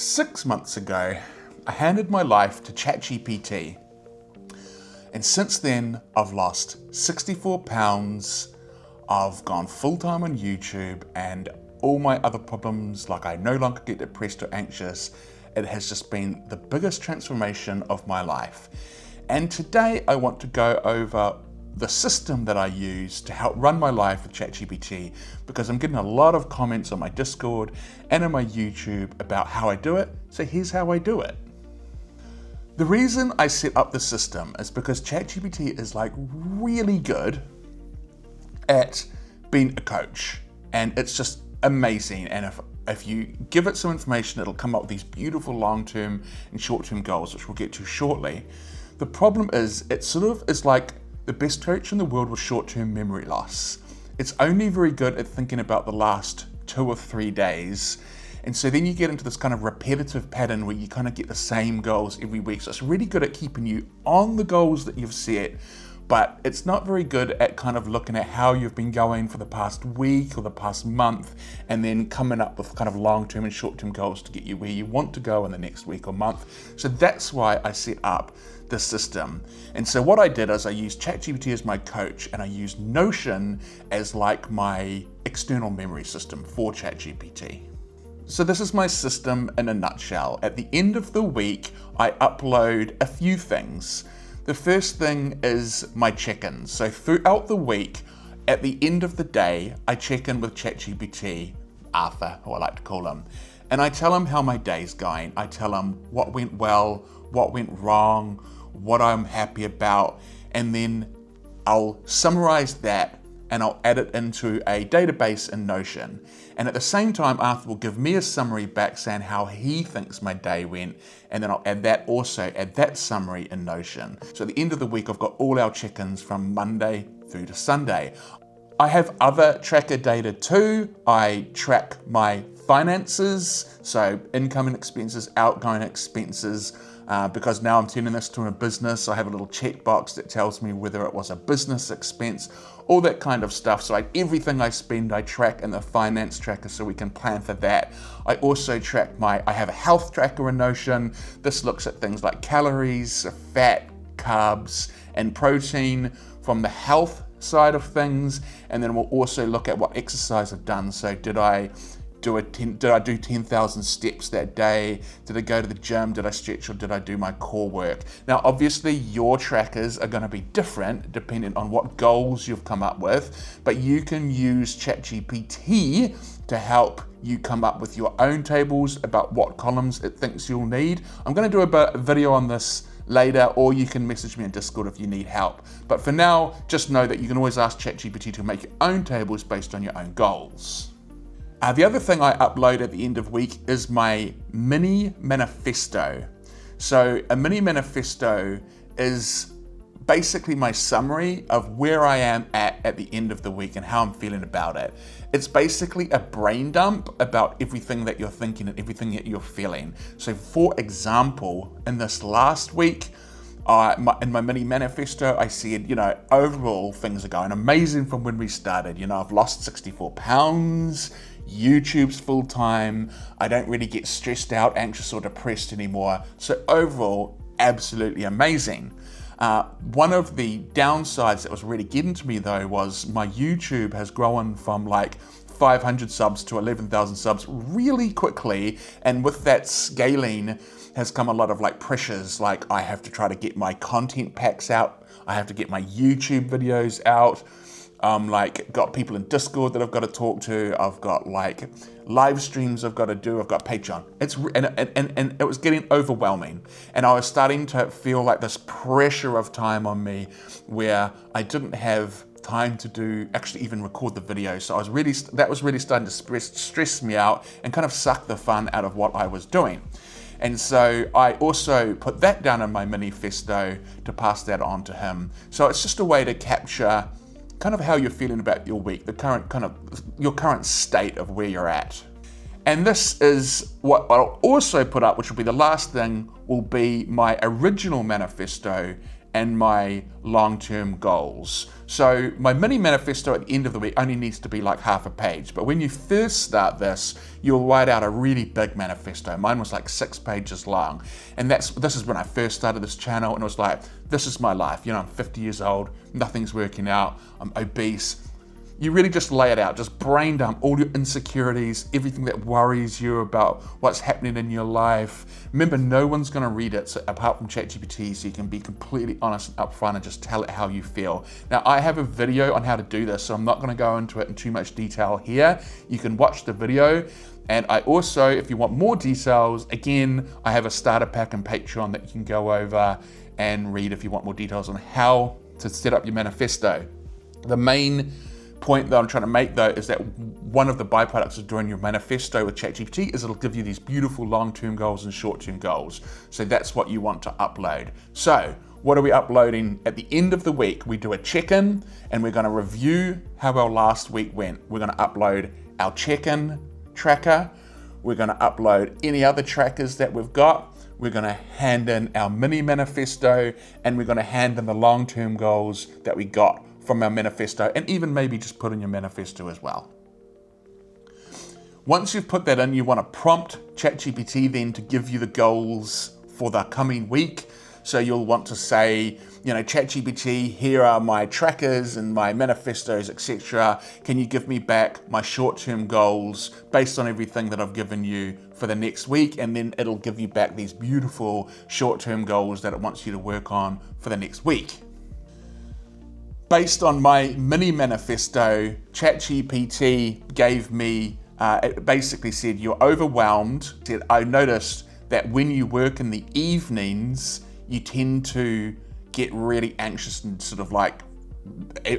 6 months ago, I handed my life to ChatGPT. And since then, I've lost 64 pounds, I've gone full-time on YouTube, and all my other problems, like I no longer get depressed or anxious, it has just been the biggest transformation of my life. And today I want to go over the system that I use to help run my life with ChatGPT, because I'm getting a lot of comments on my Discord and on my YouTube about how I do it, so here's how I do it. The reason I set up the system is because ChatGPT is like really good at being a coach, and it's just amazing. And if you give it some information, it'll come up with these beautiful long-term and short-term goals, which we'll get to shortly. The problem is it sort of is like the best coach in the world with short-term memory loss. It's only very good at thinking about the last 2 or 3 days. And so then you get into this kind of repetitive pattern where you kind of get the same goals every week. So it's really good at keeping you on the goals that you've set, but it's not very good at kind of looking at how you've been going for the past week or the past month, and then coming up with kind of long-term and short-term goals to get you where you want to go in the next week or month. So that's why I set up the system. And so what I did is I used ChatGPT as my coach, and I used Notion as like my external memory system for ChatGPT. So this is my system in a nutshell. At the end of the week, I upload a few things. The first thing is my check-ins. So throughout the week, at the end of the day, I check in with ChatGPT, Arthur, who I like to call him, and I tell him how my day's going. I tell him what went well, what went wrong, what I'm happy about, and then I'll summarize that and I'll add it into a database in Notion. And at the same time, Arthur will give me a summary back saying how he thinks my day went, and then I'll add that summary in Notion. So at the end of the week, I've got all our check-ins from Monday through to Sunday. I have other tracker data too. I track my finances, so incoming expenses, outgoing expenses, because now I'm turning this to a business. I have a little checkbox that tells me whether it was a business expense, all that kind of stuff. So everything I spend, I track in the finance tracker so we can plan for that. I also track I have a health tracker in Notion. This looks at things like calories, fat, carbs, and protein from the health side of things. And then we'll also look at what exercise I've done. So did I do 10,000 steps that day? Did I go to the gym? Did I stretch, or did I do my core work? Now, obviously, your trackers are going to be different depending on what goals you've come up with, but you can use ChatGPT to help you come up with your own tables about what columns it thinks you'll need. I'm going to do a video on this later, or you can message me in Discord if you need help. But for now, just know that you can always ask ChatGPT to make your own tables based on your own goals. The other thing I upload at the end of week is my mini manifesto. So a mini manifesto is basically my summary of where I am at the end of the week and how I'm feeling about it. It's basically a brain dump about everything that you're thinking and everything that you're feeling. So for example, in this last week, in my mini manifesto, I said, overall things are going amazing from when we started. I've lost 64 pounds. YouTube's full time. I don't really get stressed out, anxious, or depressed anymore. So overall, absolutely amazing. One of the downsides that was really getting to me though was my YouTube has grown from like 500 subs to 11,000 subs really quickly. And with that scaling has come a lot of like pressures. Like I have to try to get my content packs out. I have to get my YouTube videos out. Got people in Discord that I've got to talk to. I've got like live streams I've got to do. I've got Patreon. And it was getting overwhelming. And I was starting to feel like this pressure of time on me where I didn't have time to actually even record the video. So that was really starting to stress me out and kind of suck the fun out of what I was doing. And so I also put that down in my manifesto to pass that on to him. So it's just a way to capture kind of how you're feeling about your week, your current state of where you're at. And this is what I'll also put up, which will be the last thing, will be my original manifesto and my long-term goals. So my mini manifesto at the end of the week only needs to be like half a page. But when you first start this, you'll write out a really big manifesto. Mine was like 6 pages long. And this is when I first started this channel, and it was like, this is my life. You know, I'm 50 years old, nothing's working out, I'm obese. You really just lay it out, just brain dump all your insecurities, everything that worries you about what's happening in your life. Remember, no one's gonna read it apart from ChatGPT, so you can be completely honest and upfront and just tell it how you feel. Now, I have a video on how to do this, so I'm not gonna go into it in too much detail here. You can watch the video. And I also, if you want more details, again, I have a starter pack and Patreon that you can go over and read if you want more details on how to set up your manifesto. The main point that I'm trying to make though is that one of the byproducts of doing your manifesto with ChatGPT is it'll give you these beautiful long-term goals and short-term goals. So that's what you want to upload. So what are we uploading? At the end of the week, we do a check-in and we're going to review how our last week went. We're going to upload our check-in tracker. We're going to upload any other trackers that we've got. We're going to hand in our mini manifesto, and we're going to hand in the long-term goals that we got from our manifesto, and even maybe just put in your manifesto as well. Once you've put that in, you want to prompt ChatGPT then to give you the goals for the coming week. So you'll want to say, you know, ChatGPT, here are my trackers and my manifestos, etc. Can you give me back my short-term goals based on everything that I've given you for the next week? And then it'll give you back these beautiful short-term goals that it wants you to work on for the next week. Based on my mini manifesto, ChatGPT gave me, it basically said, you're overwhelmed. It said, I noticed that when you work in the evenings, you tend to get really anxious and sort of like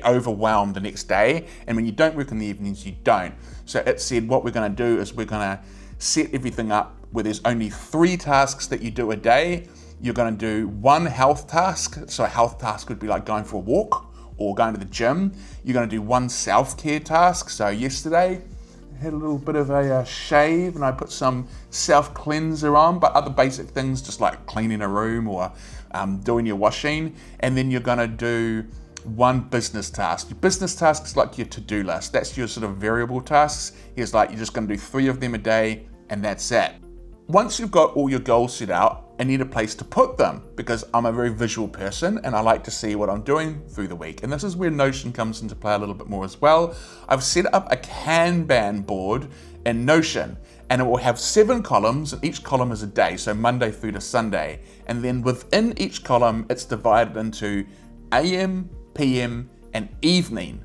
overwhelmed the next day. And when you don't work in the evenings, you don't. So it said, what we're gonna do is we're gonna set everything up where there's only 3 tasks that you do a day. You're gonna do 1 health task. So a health task would be like going for a walk or going to the gym. You're going to do 1 self-care task. So yesterday, I had a little bit of a shave and I put some self-cleanser on, but other basic things just like cleaning a room or doing your washing. And then you're going to do 1 business task. Your business task is like your to-do list. That's your sort of variable tasks. It's like you're just going to do 3 of them a day and that's it. Once you've got all your goals set out, I need a place to put them because I'm a very visual person and I like to see what I'm doing through the week. And this is where Notion comes into play a little bit more as well. I've set up a Kanban board in Notion and it will have 7 columns and each column is a day, so Monday through to Sunday. And then within each column, it's divided into AM, PM, and evening.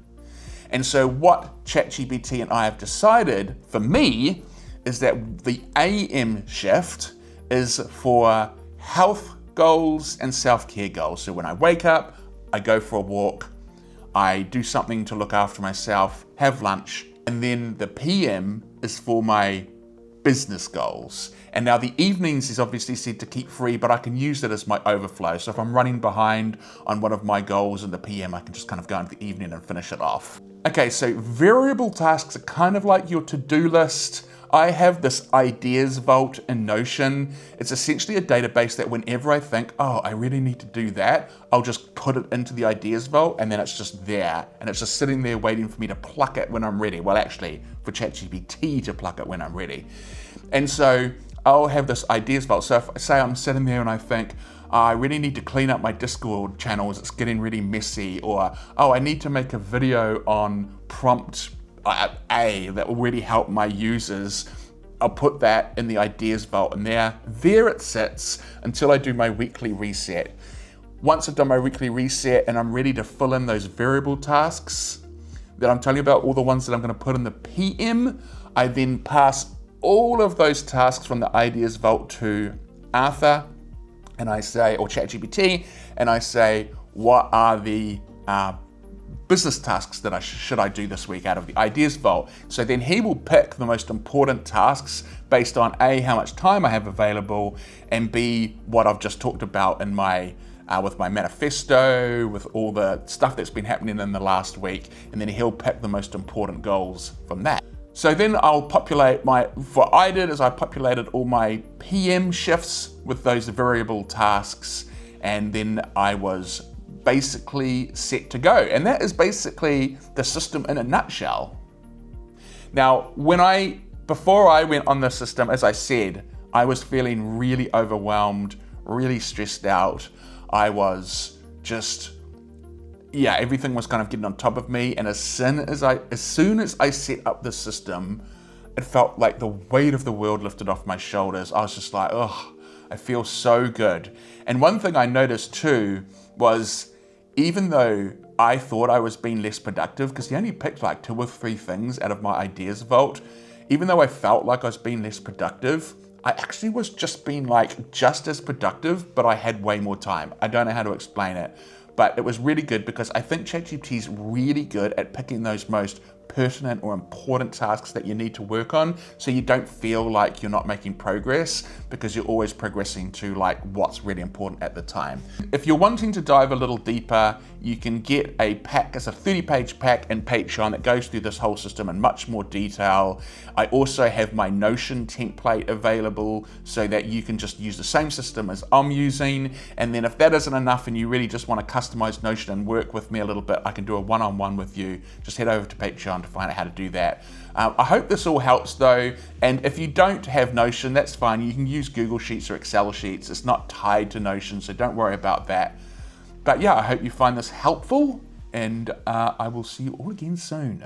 And so what ChatGPT and I have decided for me is that the AM shift is for health goals and self-care goals. So when I wake up, I go for a walk, I do something to look after myself, have lunch, and then the PM is for my business goals. And now the evenings is obviously said to keep free, but I can use it as my overflow. So if I'm running behind on one of my goals in the PM, I can just kind of go into the evening and finish it off. Okay, so variable tasks are kind of like your to-do list. I have this ideas vault in Notion. It's essentially a database that whenever I think, oh, I really need to do that, I'll just put it into the ideas vault and then it's just there. And it's just sitting there waiting for me to pluck it when I'm ready. Well, actually, for ChatGPT to pluck it when I'm ready. And so I'll have this ideas vault. So if say I'm sitting there and I think, I really need to clean up my Discord channels, it's getting really messy, or, oh, I need to make a video on prompt A that will really help my users, I'll put that in the ideas vault and there it sits until I do my weekly reset. Once I've done my weekly reset and I'm ready to fill in those variable tasks that I'm telling you about, all the ones that I'm going to put in the PM, I then pass all of those tasks from the ideas vault to Arthur and I say, or ChatGPT, and I say, what are the business tasks that should I do this week out of the ideas vault? So then he will pick the most important tasks based on A, how much time I have available, and B, what I've just talked about in my with my manifesto, with all the stuff that's been happening in the last week, and then he'll pick the most important goals from that. So then I'll populate what I did is I populated all my PM shifts with those variable tasks, and then I was basically set to go. And that is basically the system in a nutshell. Now, before I went on the system, as I said, I was feeling really overwhelmed, really stressed out. I was just, everything was kind of getting on top of me. And as soon as I set up the system, it felt like the weight of the world lifted off my shoulders. I was just like, oh, I feel so good. And one thing I noticed too was, even though I thought I was being less productive, because he only picked like 2 or 3 things out of my ideas vault, even though I felt like I was being less productive, I actually was just being like just as productive, but I had way more time. I don't know how to explain it, but it was really good because I think ChatGPT is really good at picking those most pertinent or important tasks that you need to work on, so you don't feel like you're not making progress, because you're always progressing to like what's really important at the time. If you're wanting to dive a little deeper, you can get a pack. It's a 30-page pack in Patreon that goes through this whole system in much more detail. I also have my Notion template available so that you can just use the same system as I'm using. And then if that isn't enough and you really just want to customize Notion and work with me a little bit, I can do a one-on-one with you. Just head over to Patreon to find out how to do that. I hope this all helps though, and if you don't have Notion, that's fine. You can use Google Sheets or Excel sheets. It's not tied to Notion, so don't worry about that. But yeah, I hope you find this helpful, and I will see you all again soon.